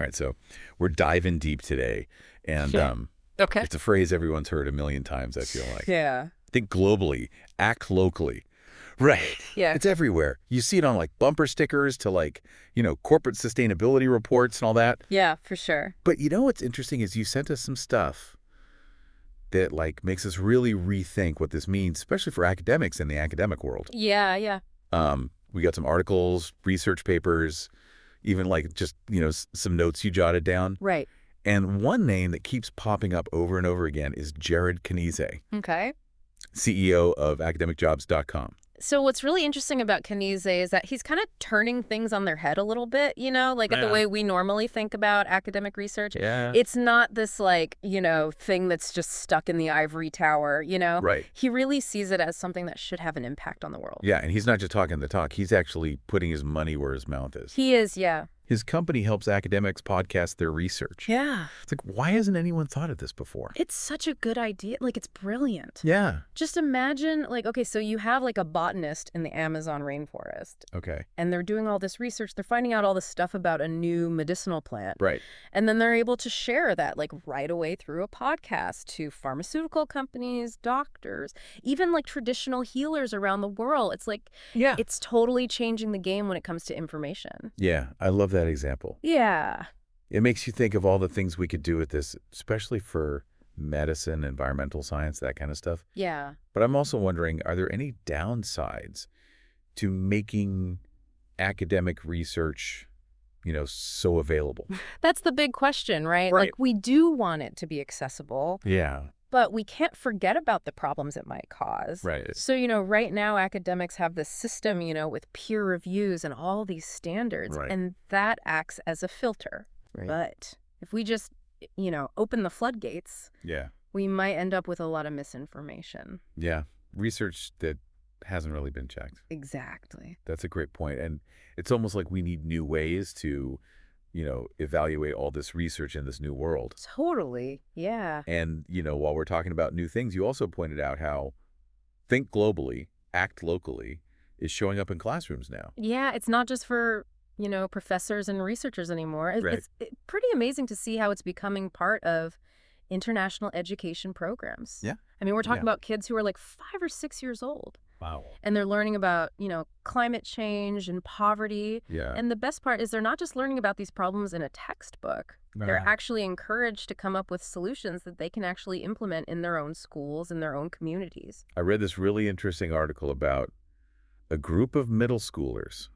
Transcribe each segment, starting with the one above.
All right, so we're diving deep today, and Okay. it's a phrase everyone's heard a million times, I feel like. Yeah. Think globally, act locally. Right. Yeah. It's everywhere. You see it on like bumper stickers to like, corporate sustainability reports and all that. Yeah, for sure. But what's interesting is you sent us some stuff that like makes us really rethink what this means, especially for academics in the academic world. Yeah, yeah. We got some articles, research papers, even like just, some notes you jotted down. Right. And one name that keeps popping up over and over again is Jared Knize, Okay. CEO of academicjobs.com. So what's really interesting about Knize is that he's kind of turning things on their head a little bit, like the way we normally think about academic research. Yeah. It's not this thing that's just stuck in the ivory tower, Right. He really sees it as something that should have an impact on the world. Yeah, and he's not just talking the talk. He's actually putting his money where his mouth is. He is, yeah. His company helps academics podcast their research. Yeah. It's like, why hasn't anyone thought of this before? It's such a good idea. It's brilliant. Yeah. Just imagine, okay, so you have a botanist in the Amazon rainforest, Okay. and they're doing all this research. They're finding out all this stuff about a new medicinal plant. Right. And then they're able to share that right away through a podcast to pharmaceutical companies, doctors, even traditional healers around the world. It's it's totally changing the game when it comes to information. Yeah, I love that example. Yeah. It makes you think of all the things we could do with this, especially for medicine, environmental science, that kind of stuff. Yeah. But I'm also wondering, are there any downsides to making academic research, so available? That's the big question, right? Right. We do want it to be accessible. Yeah. But we can't forget about the problems it might cause. Right. So, right now academics have this system, with peer reviews and all these standards, Right. and that acts as a filter. Right. But if we just, open the floodgates, Yeah. we might end up with a lot of misinformation. Yeah. Research that hasn't really been checked. Exactly. That's a great point. And it's almost like we need new ways to, evaluate all this research in this new world. Totally. Yeah. And, while we're talking about new things, you also pointed out how think globally, act locally is showing up in classrooms now. Yeah, it's not just for, professors and researchers anymore. Right. It's pretty amazing to see how it's becoming part of international education programs. Yeah. I mean, we're talking Yeah. about kids who are 5 or 6 years old. Wow. And they're learning about, climate change and poverty. Yeah. And the best part is they're not just learning about these problems in a textbook. They're actually encouraged to come up with solutions that they can actually implement in their own schools, in their own communities. I read this really interesting article about a group of middle schoolers,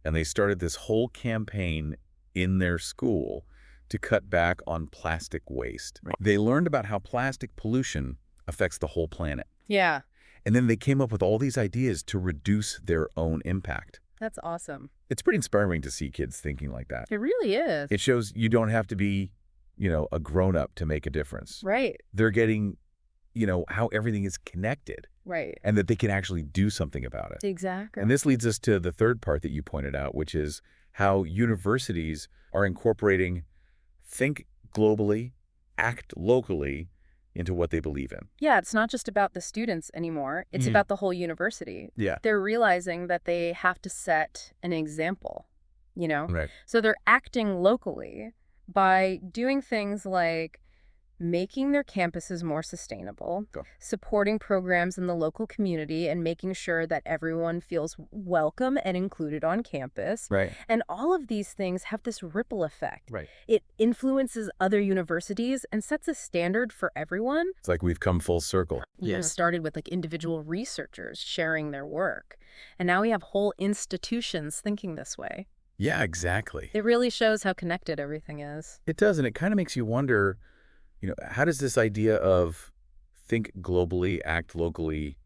and they started this whole campaign in their school to cut back on plastic waste. Right. They learned about how plastic pollution affects the whole planet. Yeah, And then they came up with all these ideas to reduce their own impact. that's awesome. It's pretty inspiring to see kids thinking like that. It really is. It shows you don't have to be, a grown-up to make a difference. Right, They're getting, how everything is connected right. and that they can actually do something about it. Exactly. And this leads us to the third part that you pointed out, which is how universities are incorporating think globally, act locally into what they believe in. Yeah, it's not just about the students anymore. It's about the whole university. Yeah. They're realizing that they have to set an example, Right. So they're acting locally by doing things like making their campuses more sustainable, Go. supporting programs in the local community, and making sure that everyone feels welcome and included on campus. Right. And all of these things have this ripple effect. Right. It influences other universities and sets a standard for everyone. It's like we've come full circle. Started with individual researchers sharing their work. And now we have whole institutions thinking this way. Yeah, exactly. It really shows how connected everything is. It does, and it kind of makes you wonder, how does this idea of think globally, act locally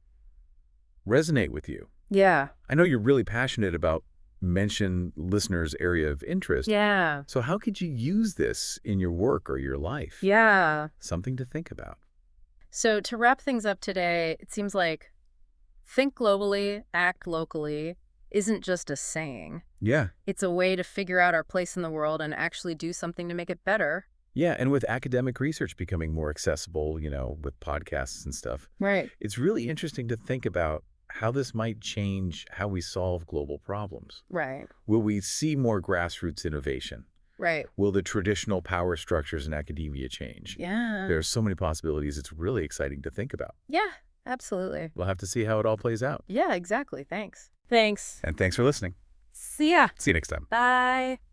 resonate with you? Yeah. I know you're really passionate about mention listeners' area of interest. Yeah. So how could you use this in your work or your life? Yeah. Something to think about. So to wrap things up today, it seems like think globally, act locally isn't just a saying. Yeah. It's a way to figure out our place in the world and actually do something to make it better. Yeah, and with academic research becoming more accessible, with podcasts and stuff, Right. it's really interesting to think about how this might change how we solve global problems. Right. Will we see more grassroots innovation? Right. Will the traditional power structures in academia change? Yeah. There's so many possibilities. It's really exciting to think about. Yeah, absolutely. We'll have to see how it all plays out. Yeah, exactly. Thanks. Thanks. And thanks for listening. See ya. See you next time. Bye.